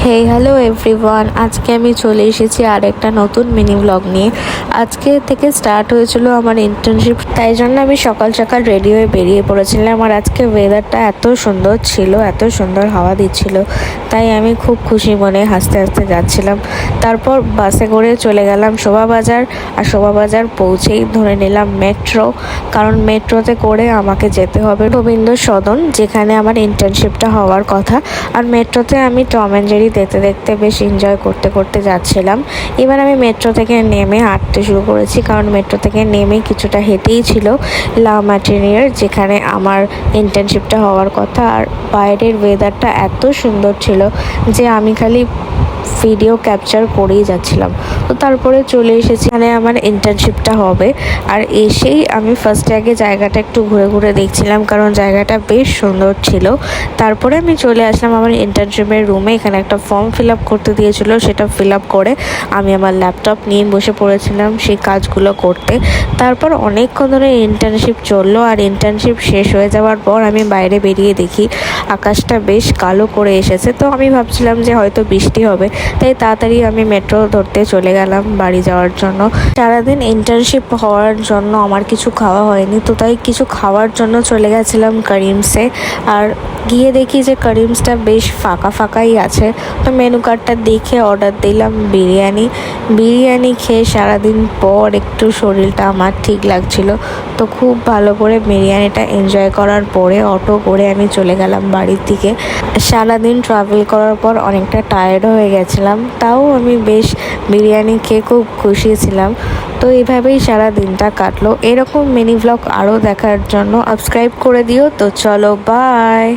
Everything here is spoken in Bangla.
হে হ্যালো এভরিওয়ান, আজকে আমি চলে এসেছি আর একটা নতুন মিনি ব্লগ নিয়ে। আজকে থেকে স্টার্ট হয়েছিল আমার ইন্টার্নশিপ, তাই জন্য আমি সকাল সকাল রেডি হয়ে বেরিয়ে পড়েছিলাম। আর আজকে ওয়েদারটা এত সুন্দর ছিল, এত সুন্দর হাওয়া দিচ্ছিল, তাই আমি খুব খুশি মনে হাসতে হাসতে যাচ্ছিলাম। তারপর বাসে করে চলে গেলাম শোভাবাজার, আর শোভাবাজার পৌঁছেই ধরে নিলাম মেট্রো, কারণ মেট্রোতে করে আমাকে যেতে হবে রবীন্দ্র সদন, যেখানে আমার ইন্টার্নশিপটা হওয়ার কথা। আর মেট্রোতে আমি টম অ্যান্ড জেরি দেখতে দেখতে বেশ এনজয় করতে করতে যাচ্ছিলাম। এবার আমি মেট্রো থেকে নেমে হাঁটতে শুরু করেছি, কারণ মেট্রো থেকে নেমে কিছুটা হেঁটেই ছিল লা ম্যাটেরিয়ার, যেখানে আমার ইন্টার্নশিপটা হওয়ার কথা। আর বাইরের ওয়েদারটা এত সুন্দর ছিল যে আমি খালি ভিডিও ক্যাপচার করেই যাচ্ছিলাম। তো তারপরে চলে এসেছি এখানে আমার ইন্টার্নশিপটা হবে। আর এসেই আমি ফার্স্টে আগে জায়গাটা একটু ঘুরে ঘুরে দেখছিলাম, কারণ জায়গাটা বেশ সুন্দর ছিল। তারপরে আমি চলে আসলাম আমার ইন্টার্নশিপের রুমে। এখানে একটা ফর্ম ফিল আপ করতে দিয়েছিল, সেটা ফিল আপ করে আমি আমার ল্যাপটপ নিয়ে বসে পড়েছিলাম সেই কাজগুলো করতে। তারপর অনেকক্ষণ ধরে ইন্টার্নশিপ চললো, আর ইন্টার্নশিপ শেষ হয়ে যাওয়ার পর আমি বাইরে বেরিয়ে দেখি আকাশটা বেশ কালো করে এসেছে। তো আমি ভাবছিলাম যে হয়তো বৃষ্টি হবে, তাই তাড়াতাড়ি আমি মেট্রো ধরতে চলে গেলাম বাড়ি যাওয়ার জন্য। সারাদিন ইন্টার্নশিপ হওয়ার জন্য আমার কিছু খাওয়া হয়নি, তো তাই কিছু খাওয়ার জন্য চলে গেছিলাম করিমসে। আর গিয়ে দেখি যে করিমসটা বেশ ফাঁকা ফাঁকাই আছে। তো মেনু কার্ডটা দেখে অর্ডার দিলাম বিরিয়ানি খেয়ে সারাদিন পর একটু শরীরটা আমার ঠিক লাগছিল। তো খুব ভালো করে বিরিয়ানিটা এনজয় করার পরে অটো করে আমি চলে গেলাম বাড়ির দিকে। সারাদিন ট্রাভেল করার পর অনেকটা টায়ার্ড হয়ে গেছিলাম, তাও আমি বেশ বিরিয়ানি খেয়ে খুব খুশি ছিলাম। তো এইভাবেই সারা দিনটা কাটলো। এরকম মিনি ব্লগ আরও দেখার জন্য সাবস্ক্রাইব করে দিও। তো চলো, বাই।